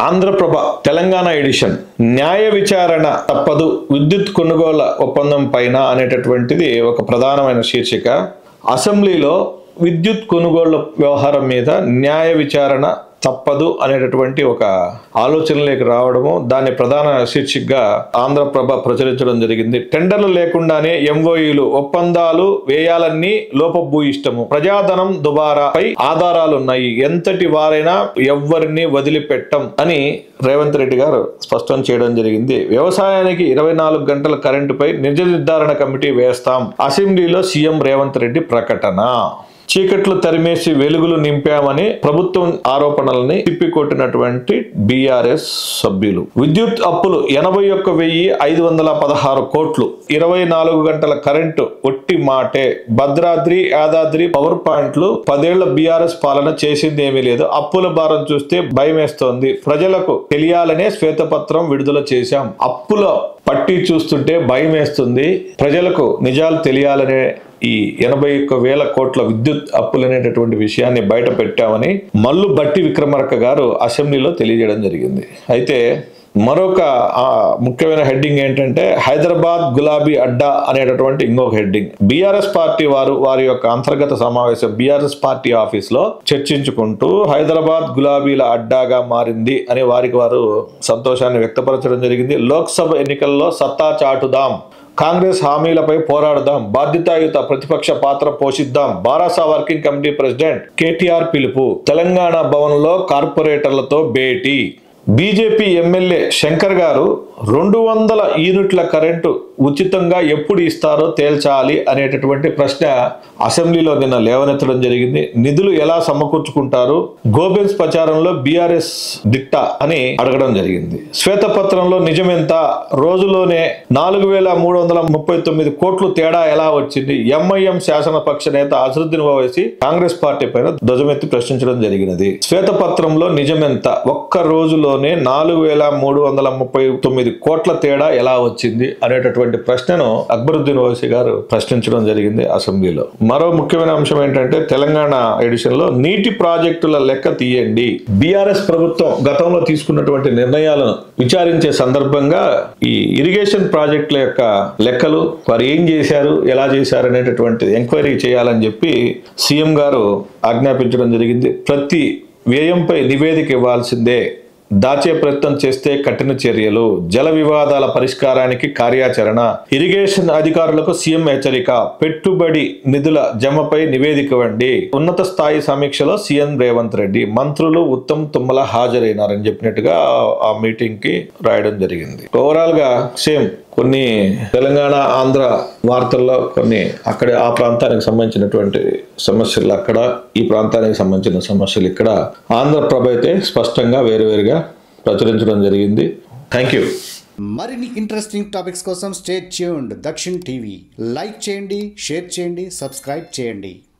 Andhraprabha Telangana edition న్యాయ విచారణ తప్పదు విద్యుత్ కొనుగోళ్ల ఒప్పందం పైన అనేటటువంటిది ఒక ప్రధానమైన శీర్షిక. అసెంబ్లీలో విద్యుత్ కొనుగోళ్ల వ్యవహారం మీద న్యాయ విచారణ తప్పదు అనేటటువంటి ఒక ఆలోచనలోకి రావడము, దాని ప్రధాన శీర్షికగా ఆంధ్రప్రభ ప్రచురించడం జరిగింది. టెండర్లు లేకుండానే ఎంఓయూలు ఒప్పందాలు వేయాలన్నీ లోపభూయిష్టము, ప్రజాధనం దుబారాపై ఆధారాలున్నాయి, ఎంతటి వారైనా ఎవ్వరిని వదిలిపెట్టం అని రేవంత్ రెడ్డి గారు స్పష్టం చేయడం జరిగింది. వ్యవసాయానికి 24 గంటల కరెంటుపై నిజ నిర్ధారణ కమిటీ వేస్తాం, అసెంబ్లీలో సీఎం రేవంత్ రెడ్డి ప్రకటన. చీకట్లు తరిమేసి వెలుగులు నింపామని ప్రభుత్వం ఆరోపణలని తిప్పికొట్టినటువంటి బీఆర్ఎస్ సభ్యులు. విద్యుత్ అప్పులు 81,516 కోట్లు, 24 గంటల కరెంటు ఒట్టి మాటే, భద్రాద్రి యాదాద్రి పవర్ పాయింట్లు 10 ఏళ్ల బీఆర్ఎస్ పాలన చేసింది ఏమీ లేదు, అప్పుల భారం చూస్తే భయమేస్తోంది, ప్రజలకు తెలియాలనే శ్వేతపత్రం విడుదల చేశాం, అప్పుల పట్టి చూస్తుంటే భయం వేస్తుంది, ప్రజలకు నిజాలు తెలియాలనే ఈ 81,000 కోట్ల విద్యుత్ అప్పులనేటటువంటి విషయాన్ని బయట పెట్టామని మల్లు భట్టి విక్రమార్క గారు అసెంబ్లీలో తెలియజేయడం జరిగింది. అయితే మరొక ముఖ్యమైన హెడ్డింగ్ ఏంటంటే హైదరాబాద్ గులాబీ అడ్డా అనేటటువంటి ఇంకొక హెడ్డింగ్. బీఆర్ఎస్ పార్టీ వారి యొక్క అంతర్గత సమావేశం బీఆర్ఎస్ పార్టీ ఆఫీస్ లో చర్చించుకుంటూ హైదరాబాద్ గులాబీల అడ్డాగా మారింది అని వారు సంతోషాన్ని వ్యక్తపరచడం జరిగింది. లోక్సభ ఎన్నికల్లో సత్తా చాటుదాం, కాంగ్రెస్ హామీలపై పోరాడుదాం, బాధ్యతాయుత ప్రతిపక్ష పాత్ర పోషిద్దాం, బారాసా వర్కింగ్ కమిటీ ప్రెసిడెంట్ కేటీఆర్ పిలుపు, తెలంగాణ భవన్లో కార్పొరేటర్లతో భేటీ. బీజేపీ ఎమ్మెల్యే శంకర్ గారు 200 యూనిట్ల కరెంటు ఉచితంగా ఎప్పుడు ఇస్తారో తేల్చాలి అనేటటువంటి ప్రశ్న అసెంబ్లీలో నిన్న లేవనెత్తడం జరిగింది. నిధులు ఎలా సమకూర్చుకుంటారు, గోబెన్స్ ప్రచారంలో బీఆర్ఎస్ దిట్టా అని అడగడం జరిగింది. శ్వేతపత్రంలో నిజమెంత, రోజులోనే 4,339 కోట్లు తేడా ఎలా వచ్చింది, ఎంఐఎం శాసనపక్ష నేత అసదుద్దీన్ ఓవైసీ కాంగ్రెస్ పార్టీ పైన ధ్వజమెత్తి ప్రశ్నించడం జరిగినది. శ్వేతపత్రంలో నిజమెంత, ఒక్క రోజులోనే 4,339 కోట్ల తేడా ఎలా వచ్చింది అనేటటువంటి ప్రశ్నను అక్బరుద్దీన్ ఓవైసీ గారు ప్రశ్నించడం జరిగింది అసెంబ్లీలో. మరో ముఖ్యమైన అంశం ఏంటంటే తెలంగాణ ఎడిషన్ లో నీటి ప్రాజెక్టుల లెక్క తీయండి. బీఆర్ఎస్ ప్రభుత్వం గతంలో తీసుకున్నటువంటి నిర్ణయాలను విచారించే సందర్భంగా ఈ ఇరిగేషన్ ప్రాజెక్టుల యొక్క లెక్కలు, వారు ఏం చేశారు, ఎలా చేశారు అనేటటువంటి ఎంక్వైరీ చేయాలని చెప్పి సీఎం గారు ఆజ్ఞాపించడం జరిగింది. ప్రతి వ్యయంపై నివేదిక ఇవ్వాల్సిందే, దాచే ప్రయత్నం చేస్తే కఠిన చర్యలు, జల వివాదాల పరిష్కారానికి కార్యాచరణ, ఇరిగేషన్ అధికారులకు సీఎం హెచ్చరిక, పెట్టుబడి నిధుల జమపై నివేదిక ఇవ్వండి, ఉన్నత స్థాయి సమీక్షలో సీఎం రేవంత్ రెడ్డి, మంత్రులు ఉత్తమ్ తుమ్మల హాజరైనారని చెప్పినట్టుగా ఆ మీటింగ్ కి రాయడం జరిగింది. ఓవరాల్ గా సేమ్ కొన్ని తెలంగాణ ఆంధ్ర వార్తల్లో కొన్ని అక్కడ ఆ ప్రాంతానికి సంబంధించినటువంటి సమస్యలు అక్కడ, ఈ ప్రాంతానికి సంబంధించిన సమస్యలు ఇక్కడ. ఆంధ్రప్రభ అయితే స్పష్టంగా వేరువేరుగా ప్రచురించడం జరిగింది. Thank you. మరిన్ని ఇంట్రెస్టింగ్ టాపిక్స్ కోసం స్టే ట్యూన్డ్. దక్షిణ్ టీవీ లైక్ చేయండి, షేర్ చేయండి, సబ్స్క్రైబ్ చేయండి.